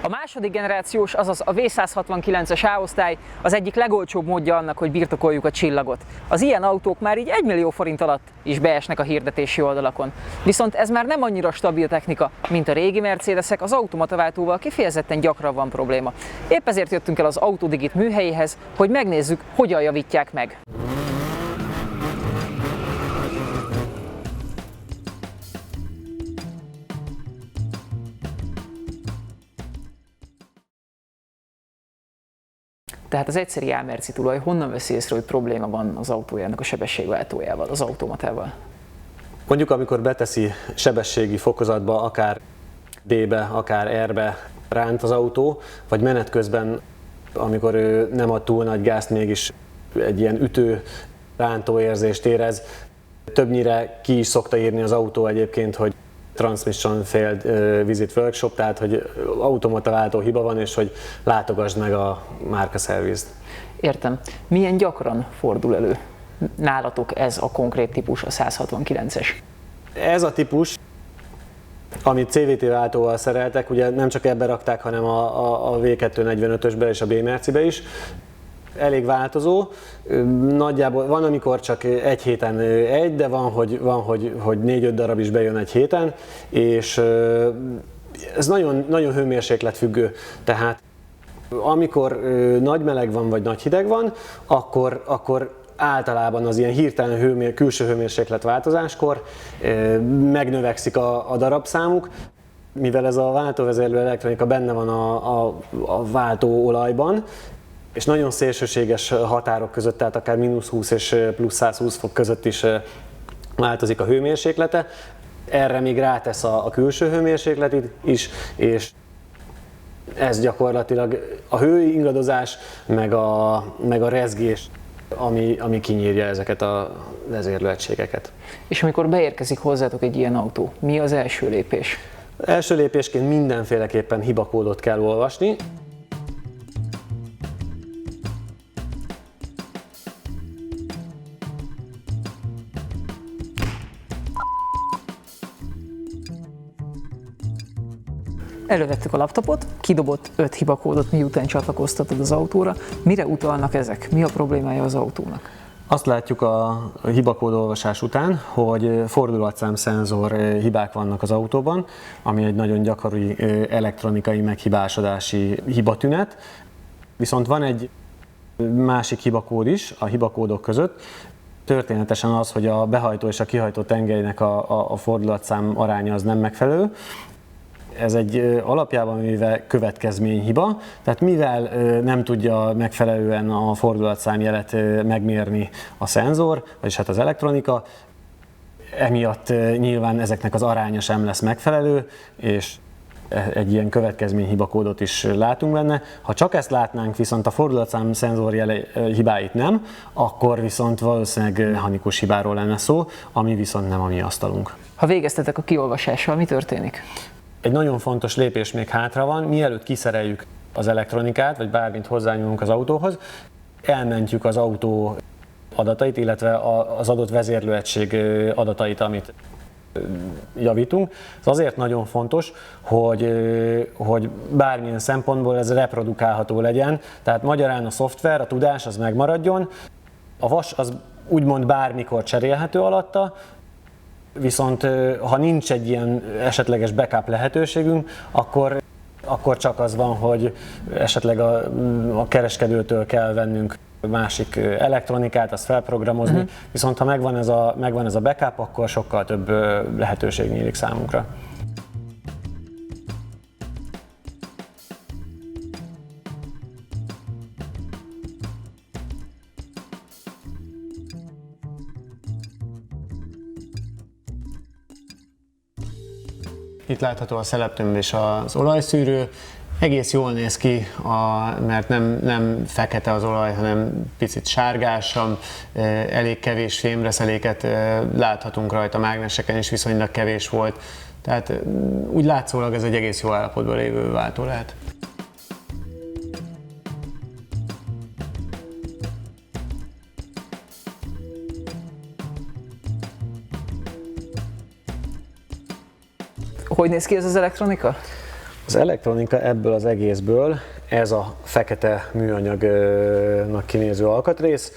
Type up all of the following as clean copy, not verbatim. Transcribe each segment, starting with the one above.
A második generációs, azaz a V169-es A-osztály az egyik legolcsóbb módja annak, hogy birtokoljuk a csillagot. Az ilyen autók már így 1 millió forint alatt is beesnek a hirdetési oldalakon. Viszont ez már nem annyira stabil technika, mint a régi Mercedesek, az automataváltóval kifejezetten gyakran van probléma. Épp ezért jöttünk el az Autodigit műhelyéhez, hogy megnézzük, hogyan javítják meg. Tehát az egyszeri A-merci tulaj honnan veszi észre, hogy probléma van az autójának a sebességváltójával, az automatával? Mondjuk, amikor beteszi sebességi fokozatba, akár D-be, akár R-be ránt az autó, vagy menet közben, amikor ő nem ad túl nagy gázt, mégis egy ilyen ütő, rántó érzést érez. Többnyire ki is szokta írni az autó egyébként, hogy Transmission Failed Visit Workshop, tehát hogy automataváltó hiba van, és hogy látogasd meg a márkaszervizt. Értem. Milyen gyakran fordul elő nálatok ez a konkrét típus, a 169-es? Ez a típus, amit CVT váltóval szereltek, ugye nem csak ebbe rakták, hanem a V245-ösbe és a B-Mercibe is. Elég változó, nagyjából van, amikor csak egy héten egy, de van, hogy 4-5 darab is bejön egy héten, és ez nagyon hőmérséklet függő, tehát amikor nagy meleg van, vagy nagy hideg van, akkor általában az ilyen hirtelen külső hőmérséklet változáskor megnövekszik a darabszámuk, mivel ez a váltóvezérlő elektronika benne van a váltóolajban, és nagyon szélsőséges határok között, tehát akár -20 és plusz 120 fok között is változik a hőmérséklete. Erre még rátesz a külső hőmérsékletit is, és ez gyakorlatilag a hőingadozás, meg a rezgés, ami kinyírja ezeket a vezérlőegységeket. És amikor beérkezik hozzátok egy ilyen autó, mi az első lépés? Első lépésként mindenféleképpen hibakódot kell olvasni. Elővettük a laptopot, kidobott 5 hibakódot, miután csatlakoztatod az autóra. Mire utalnak ezek? Mi a problémája az autónak? Azt látjuk a hibakódolvasás után, hogy fordulatszám szenzor hibák vannak az autóban, ami egy nagyon gyakori elektronikai meghibásodási hibatünet. Viszont van egy másik hibakód is a hibakódok között, történetesen az, hogy a behajtó és a kihajtó tengelynek a fordulatszám aránya az nem megfelelő. Ez egy alapjában véve következményhiba, tehát mivel nem tudja megfelelően a fordulatszámjelet megmérni a szenzor, vagyis hát az elektronika, emiatt nyilván ezeknek az aránya sem lesz megfelelő, és egy ilyen következményhiba kódot is látunk benne. Ha csak ezt látnánk, viszont a fordulatszám szenzorjele hibáit nem, akkor viszont valószínűleg mechanikus hibáról lenne szó, ami viszont nem a mi asztalunk. Ha végeztetek a kiolvasással, mi történik? Egy nagyon fontos lépés még hátra van, mielőtt kiszereljük az elektronikát, vagy bármit hozzányúlunk az autóhoz, elmentjük az autó adatait, illetve az adott vezérlőegység adatait, amit javítunk. Ez azért nagyon fontos, hogy bármilyen szempontból ez reprodukálható legyen, tehát magyarán a szoftver, a tudás az megmaradjon, a vas az úgymond bármikor cserélhető alatta, viszont ha nincs egy ilyen esetleges backup lehetőségünk, akkor csak az van, hogy esetleg a kereskedőtől kell vennünk másik elektronikát, azt felprogramozni, viszont ha megvan ez a backup, akkor sokkal több lehetőség nyílik számunkra. Itt látható a szeleptömb és az olajszűrő. Egész jól néz ki, mert nem fekete az olaj, hanem picit sárgásabb, elég kevés fémreszeléket láthatunk rajta, mágneseken is viszonylag kevés volt. Tehát úgy látszólag ez egy egész jó állapotban lévő váltó lehet. Hogy néz ki ez az elektronika? Az elektronika ebből az egészből, ez a fekete műanyagnak kinéző alkatrész,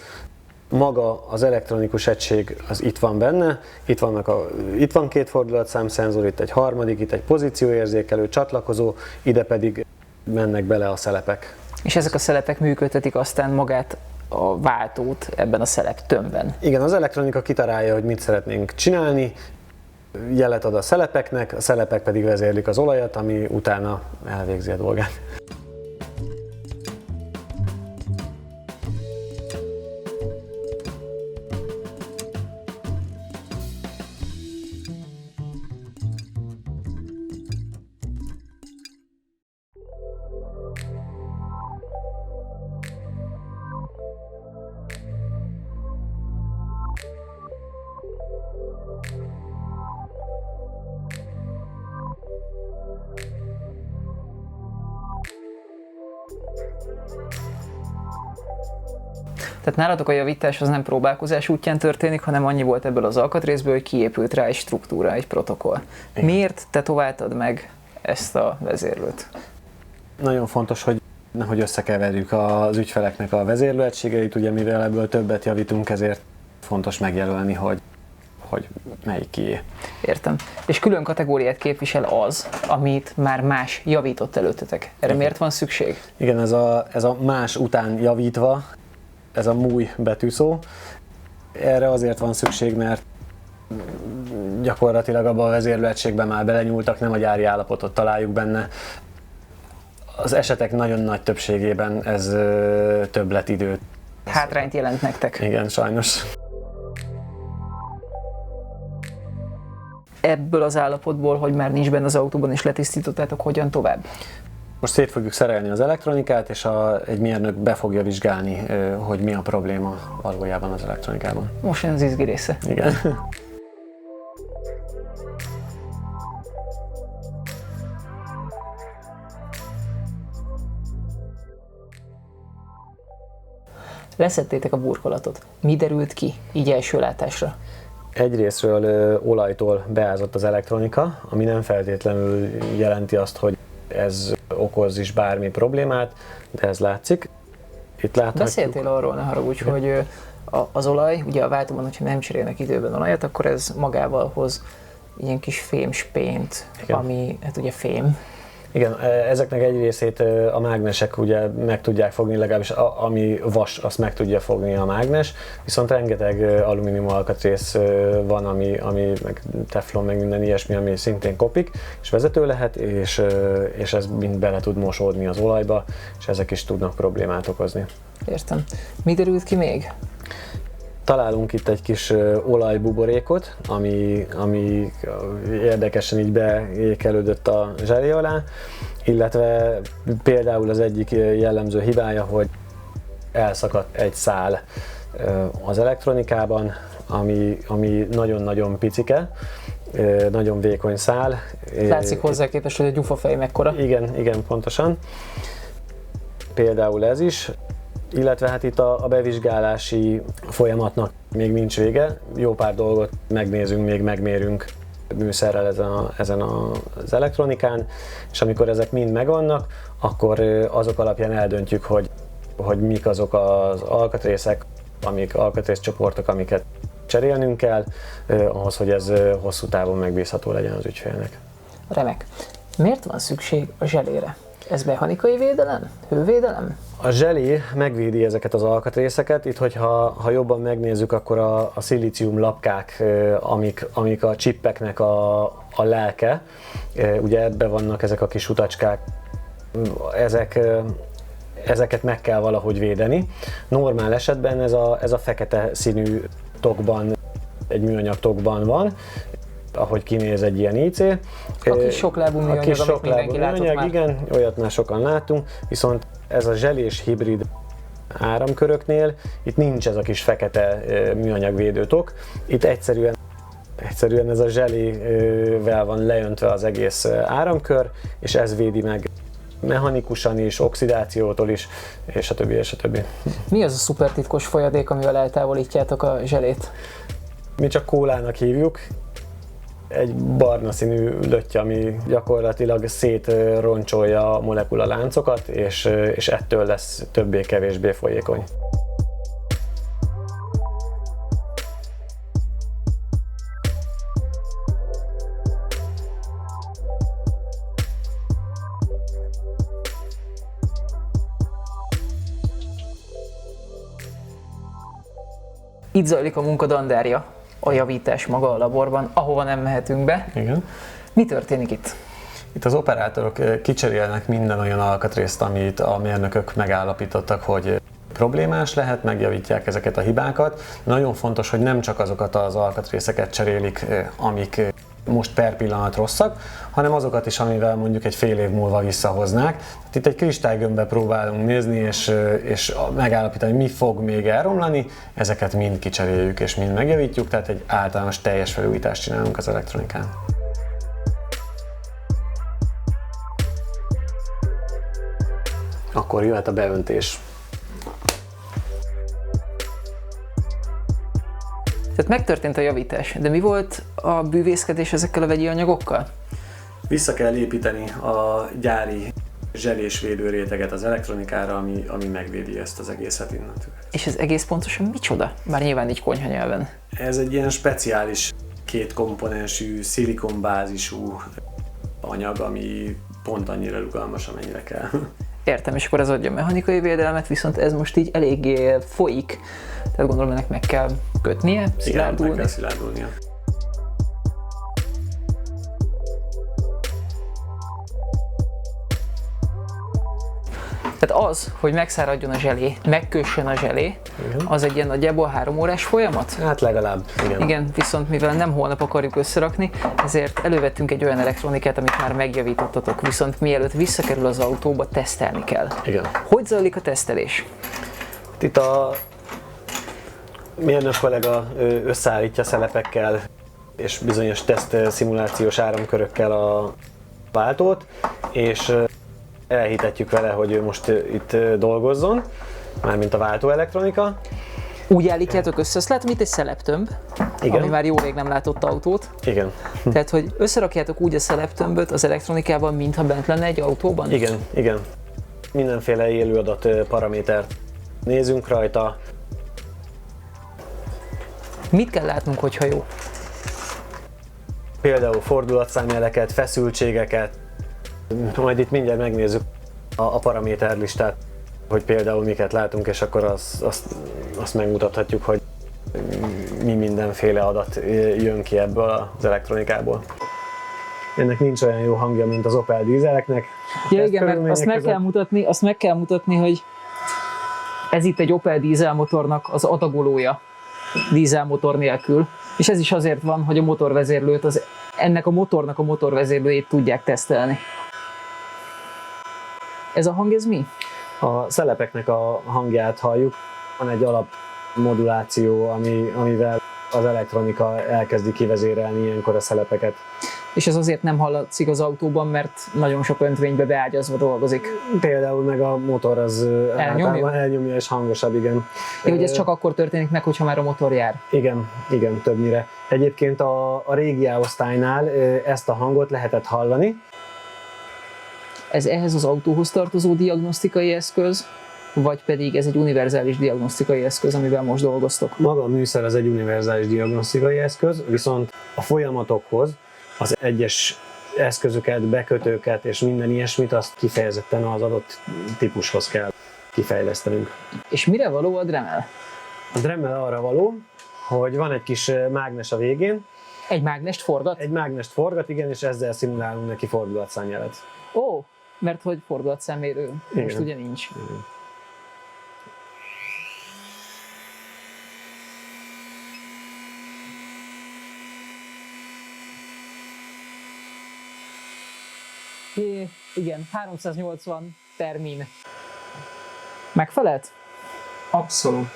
maga az elektronikus egység az itt van benne, itt van 2 fordulatszámszenzor, itt egy harmadik, itt egy pozícióérzékelő, csatlakozó, ide pedig mennek bele a szelepek. És ezek a szelepek működtetik aztán magát a váltót ebben a szelep tömbben. Igen, az elektronika kitalálja, hogy mit szeretnénk csinálni, jelet ad a szelepek pedig vezérlik az olajat, ami utána elvégzi a dolgát. Tehát nálatok a javítás az nem próbálkozás útján történik, hanem annyi volt ebből az alkatrészből, hogy kiépült rá egy struktúra, egy protokoll. Igen. Miért tetováltad meg ezt a vezérlőt? Nagyon fontos, hogy nehogy összekeverjük az ügyfeleknek a vezérlőegységeit, ugye mivel ebből többet javítunk, ezért fontos megjelölni, hogy melyik kié. Értem. És külön kategóriát képvisel az, amit már más javított előttetek. Erre Igen. miért van szükség? Igen, ez a más után javítva, ez a múj betűszó. Erre azért van szükség, mert gyakorlatilag abban a vezérlőegységben már belenyúltak, nem a gyári állapotot találjuk benne. Az esetek nagyon nagy többségében ez többletidőt. Hátrányt jelent nektek. Igen, sajnos. Ebből az állapotból, hogy már nincs benne az autóban és letisztítottátok, hogyan tovább? Most szét fogjuk szerelni az elektronikát, és egy mérnök be fogja vizsgálni, hogy mi a probléma valójában az elektronikában. Most jön az izgi része. Igen. Leszettétek a burkolatot. Mi derült ki így első látásra? Egyrészről olajtól beázott az elektronika, ami nem feltétlenül jelenti azt, hogy ez okoz is bármi problémát, de ez látszik. Itt láthatjuk. Beszéltél arról, ne haragudj, hogy az olaj, ugye a váltóban, hogyha nem cserélnek időben olajat, akkor ez magával hoz ilyen kis fémspényt, ami hát ugye fém. Igen, ezeknek egy részét a mágnesek ugye meg tudják fogni, legalábbis ami vas, azt meg tudja fogni a mágnes, viszont rengeteg alumínium alkatrész van, ami meg teflon, meg minden ilyesmi, ami szintén kopik, és vezető lehet, és ez mind bele tud mosódni az olajba, és ezek is tudnak problémát okozni. Értem. Mi derült ki még? Találunk itt egy kis olajbuborékot, ami érdekesen így beékelődött a zselé alá, illetve például az egyik jellemző hibája, hogy elszakadt egy szál az elektronikában, ami nagyon-nagyon picike, nagyon vékony szál. Látszik hozzá képest, hogy a gyufafej mekkora. Igen, pontosan. Például ez is. Illetve hát itt a bevizsgálási folyamatnak még nincs vége, jó pár dolgot megnézünk, még megmérünk műszerrel ezen az elektronikán, és amikor ezek mind megvannak, akkor azok alapján eldöntjük, hogy mik azok az alkatrészek, alkatrészcsoportok, amiket cserélnünk kell, ahhoz, hogy ez hosszú távon megbízható legyen az ügyfélnek. Remek. Miért van szükség a zselére? Ez mechanikai védelem? Hővédelem? A zselé megvédi ezeket az alkatrészeket. Itt, hogyha jobban megnézzük, akkor a szilícium lapkák, amik a csippeknek a lelke, ugye ebben vannak ezek a kis utacskák, ezeket meg kell valahogy védeni. Normál esetben ez a fekete színű tokban, egy műanyag tokban van, ahogy kinéz egy ilyen IC. A kis soklábú műanyag, amit mindenki látott már. Igen, olyat már sokan láttunk, viszont ez a zselés hibrid áramköröknél, itt nincs ez a kis fekete műanyagvédőtok, itt egyszerűen ez a zselével van leöntve az egész áramkör, és ez védi meg mechanikusan is, oxidációtól is, és a többi, és a többi. Mi az a szuper titkos folyadék, amivel eltávolítjátok a zselét? Mi csak kólának hívjuk. Egy barna színű lötty, ami gyakorlatilag szétroncsolja a molekulaláncokat, és ettől lesz többé-kevésbé folyékony. Itt zajlik a munka dandárja, a javítás maga a laborban, ahova nem mehetünk be. Igen. Mi történik itt? Itt az operátorok kicserélnek minden olyan alkatrészt, amit a mérnökök megállapítottak, hogy problémás lehet, megjavítják ezeket a hibákat. Nagyon fontos, hogy nem csak azokat az alkatrészeket cserélik, amik most per pillanat rosszak, hanem azokat is, amivel mondjuk egy fél év múlva visszahoznák. Itt egy kristálygömbbe próbálunk nézni, és megállapítani, mi fog még elromlani, ezeket mind kicseréljük és mind megjavítjuk, tehát egy általános teljes felújítást csinálunk az elektronikán. Akkor jöhet a beöntés. Tehát megtörtént a javítás, de mi volt a bűvészkedés ezekkel a vegyi anyagokkal? Vissza kell építeni a gyári zselés védőréteget az elektronikára, ami megvédi ezt az egészet innentől. És ez egész pontosan micsoda? Bár nyilván így konyha nyelven. Ez egy ilyen speciális kétkomponensű, szilikonbázisú anyag, ami pont annyira rugalmas, amennyire kell. Értem, és akkor ez adja a mechanikai védelmet, viszont ez most így eléggé folyik. Tehát gondolom, ennek meg kell kötnie, szilárdulni. Igen, meg kell szilárdulnia. Tehát az, hogy megszáradjon a zselé, megkössön a zselé, Igen. az egy ilyen nagyjából 3 órás folyamat? Hát legalább, igen. Igen, viszont mivel nem holnap akarjuk összerakni, ezért elővettünk egy olyan elektronikát, amit már megjavítottatok, viszont mielőtt visszakerül az autóba, tesztelni kell. Igen. Hogy zajlik a tesztelés? Itt a mérnök kollega összeállítja szelepekkel és bizonyos teszt szimulációs áramkörökkel a váltót, és elhitetjük vele, hogy ő most itt dolgozzon, mármint a váltóelektronika. Úgy állítjátok össze, azt látom itt egy szeleptömb, Igen. ami már jó rég nem látott autót. Igen. Tehát, hogy összerakjátok úgy a szeleptömböt az elektronikában, mintha bent lenne egy autóban? Igen, igen. Mindenféle élőadat paramétert nézünk rajta. Mit kell látnunk, hogyha jó? Például fordulatszámjeleket, feszültségeket, majd itt mindjárt megnézzük a paraméterlistát, hogy például miket látunk, és akkor azt megmutathatjuk, hogy mi mindenféle adat jön ki ebből az elektronikából. Ennek nincs olyan jó hangja, mint az Opel dízeleknek. Ja, igen, mert azt meg kell mutatni, hogy ez itt egy Opel dízelmotornak az adagolója dízelmotor nélkül. És ez is azért van, hogy a motorvezérlőt, ennek a motornak a motorvezérlőjét tudják tesztelni. Ez a hang, ez mi? A szelepeknek a hangját halljuk. Van egy alapmoduláció, amivel az elektronika elkezdi kivezérelni ilyenkor a szelepeket. És ez azért nem hallatszik az autóban, mert nagyon sok öntvénybe beágyazva dolgozik. Például meg a motor az elnyomja és hangosabb, igen. Ja, hogy ez csak akkor történik meg, hogyha már a motor jár. Igen, többnyire. Egyébként a régi osztálynál ezt a hangot lehetett hallani. Ez ehhez az autóhoz tartozó diagnosztikai eszköz, vagy pedig ez egy univerzális diagnosztikai eszköz, amivel most dolgoztok? Maga a műszer az egy univerzális diagnosztikai eszköz, viszont a folyamatokhoz az egyes eszközöket, bekötőket és minden ilyesmit azt kifejezetten az adott típushoz kell kifejlesztenünk. És mire való a Dremel? A Dremel arra való, hogy van egy kis mágnes a végén. Egy mágnest forgat? Egy mágnest forgat, igen, és ezzel szimulálunk neki fordulatszámjelet. Ó, mert hogy fordulatszámmérő most ugye nincs. Igen. Igen, 380 per min. Megfelelt? Abszolút.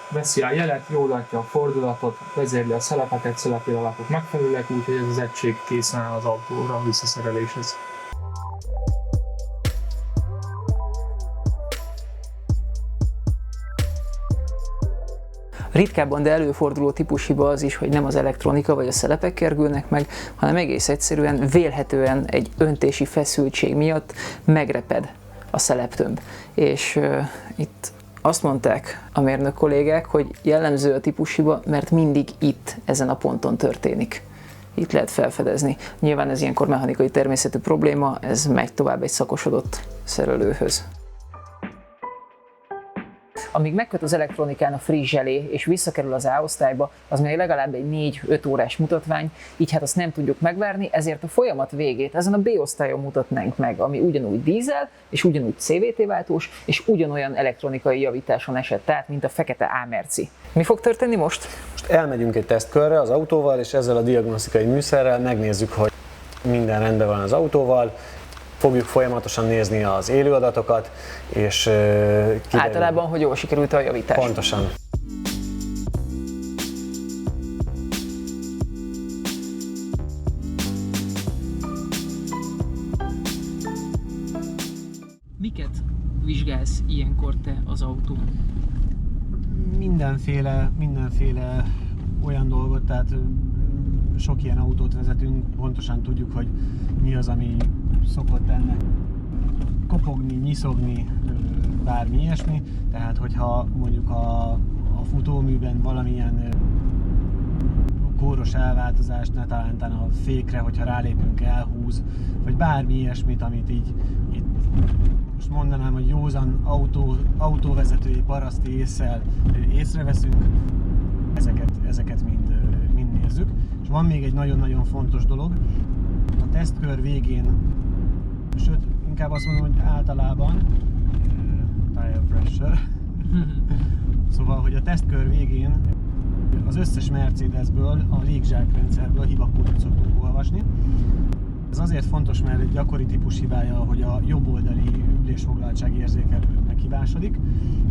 Veszi a jelet, jól látja a fordulatot, vezérli a szelepeket, szelepélalapok megfelelőek, úgyhogy ez az egység készen áll az autóra a visszaszereléshez. Ritkábban, de előforduló típushiba az is, hogy nem az elektronika vagy a szelepek kerülnek meg, hanem egész egyszerűen vélhetően egy öntési feszültség miatt megreped a szeleptömb. És itt azt mondták a mérnök kollégák, hogy jellemző a típushiba, mert mindig itt, ezen a ponton történik. Itt lehet felfedezni. Nyilván ez ilyenkor mechanikai természetű probléma, ez megy tovább egy szakosodott szerelőhöz. Amíg megköt az elektronikán a friss zselé és visszakerül az A-osztályba, az még legalább egy 4-5 órás mutatvány, így hát azt nem tudjuk megvárni, ezért a folyamat végét ezen a B-osztályon mutatnánk meg, ami ugyanúgy dízel, és ugyanúgy CVT váltós, és ugyanolyan elektronikai javításon esett át, mint a fekete A-merci. Mi fog történni most? Most elmegyünk egy tesztkörre az autóval, és ezzel a diagnosztikai műszerrel megnézzük, hogy minden rendben van az autóval, fogjuk folyamatosan nézni az élő adatokat, és kiderül. Általában, hogy jól sikerült a javítás. Pontosan. Miket vizsgálsz ilyenkor te az autón? Mindenféle olyan dolgot, tehát sok ilyen autót vezetünk, pontosan tudjuk, hogy mi az, ami szokott ennek kopogni, nyiszogni, bármi ilyesmi. Tehát, hogyha mondjuk a futóműben valamilyen kóros elváltozást, ne talán a fékre, hogyha rálépünk, elhúz, vagy bármi ilyesmit, amit így itt most mondanám, hogy józan autóvezetői paraszti ésszel észreveszünk, ezeket mind nézzük. És van még egy nagyon-nagyon fontos dolog, a tesztkör végén, sőt, inkább azt mondom, hogy általában tire pressure. Szóval, hogy a tesztkör végén az összes Mercedesből, a légzsákrendszerből hibakódot szoktunk olvasni. Ez azért fontos, mert egy gyakori típus hibája, hogy a jobboldali ülésfoglaltsági érzékelő meghibásodik,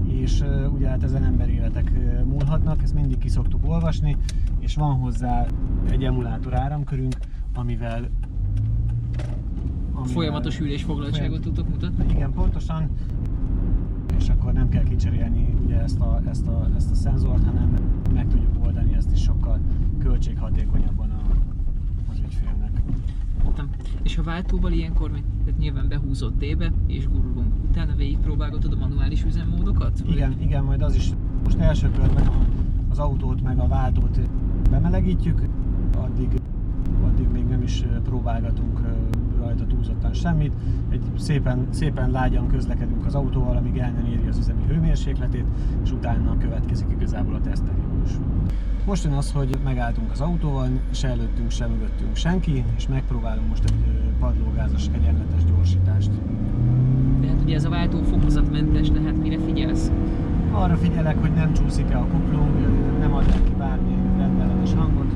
és ugye hát ezen emberéletek múlhatnak, ezt mindig ki szoktuk olvasni, és van hozzá egy emulátor áramkörünk, amivel Folyamatos ülésfoglaltságot tudtok mutatni? Igen, pontosan, és akkor nem kell kicserélni ugye ezt a szenzort, hanem meg tudjuk oldani ezt is sokkal költséghatékonyabban az ügyfélnek. És a váltóval ilyenkor tehát nyilván behúzott D-be és gurulunk. Utána végigpróbálgatod a manuális üzemmódokat? Igen, majd az is. Most első körben az autót meg a váltót bemelegítjük, addig még nem is próbálgatunk rajta túlzottan semmit. Egy szépen lágyan közlekedünk az autóval, amíg el nem éri az üzemi hőmérsékletét, és utána következik igazából a tesztperiódus. Most jön az, hogy megálltunk az autóval, se előttünk, se mögöttünk senki, és megpróbálunk most egy padlógázas egyenletes gyorsítást. De hát ugye ez a váltó fokozatmentes, tehát mire figyelsz? Arra figyelek, hogy nem csúszik-e a kuplung, nem ad ki bármilyen rendellenes hangot,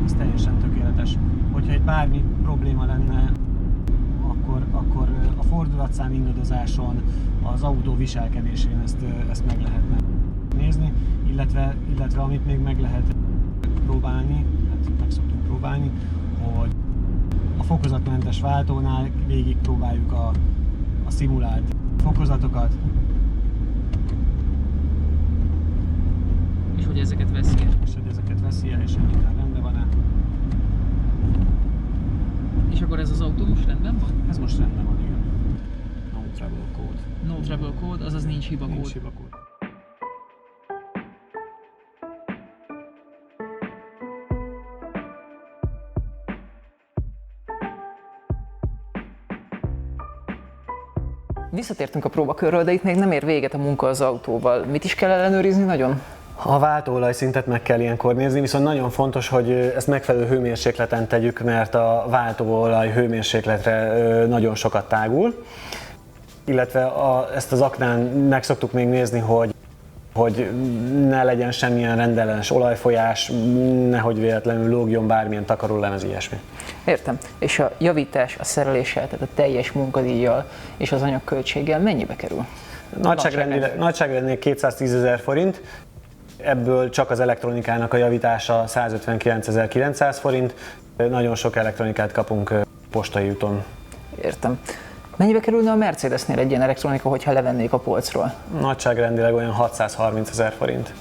ez teljesen tökéletes. Hogyha egy bármi probléma lenne, akkor a fordulatszám ingadozáson, az autó viselkedésén ezt meg lehetne nézni, illetve amit még meg lehet próbálni, hát meg szoktunk próbálni, hogy a fokozatmentes váltónál végig próbáljuk a szimulált fokozatokat. És hogy ezeket veszi-e? És hogy minden rendben van-e. És akkor ez az autó most rendben van? Ez most rendben van, igen. No trouble code. No trouble code, azaz nincs hibakód. Nincs hibakód. Visszatértünk a próbakörről, de itt még nem ér véget a munka az autóval. Mit is kell ellenőrizni nagyon? A váltóolajszintet meg kell ilyenkor nézni, viszont nagyon fontos, hogy ezt megfelelő hőmérsékleten tegyük, mert a váltóolaj hőmérsékletre nagyon sokat tágul. Illetve ezt az aknán meg szoktuk még nézni, hogy ne legyen semmilyen rendellenes olajfolyás, nehogy véletlenül lógjon bármilyen takarólemez, ilyesmi. Értem. És a javítás a szereléssel, tehát a teljes munkadíjjal és az anyagköltséggel mennyibe kerül? Nagyságrendileg 210 000 forint, ebből csak az elektronikának a javítása 159.900 forint, nagyon sok elektronikát kapunk postai úton. Értem. Mennyibe kerülne a Mercedesnél egy ilyen elektronika, hogyha levennék a polcról? Nagyságrendileg olyan 630 000 forint.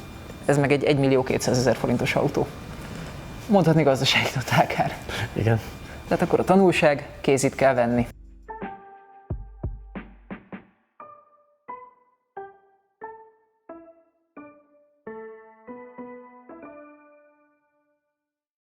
ez meg egy 1.200.000 forintos autó. Mondhatni gazdasági totálkár. Igen. Tehát akkor a tanulság, kézit kell venni.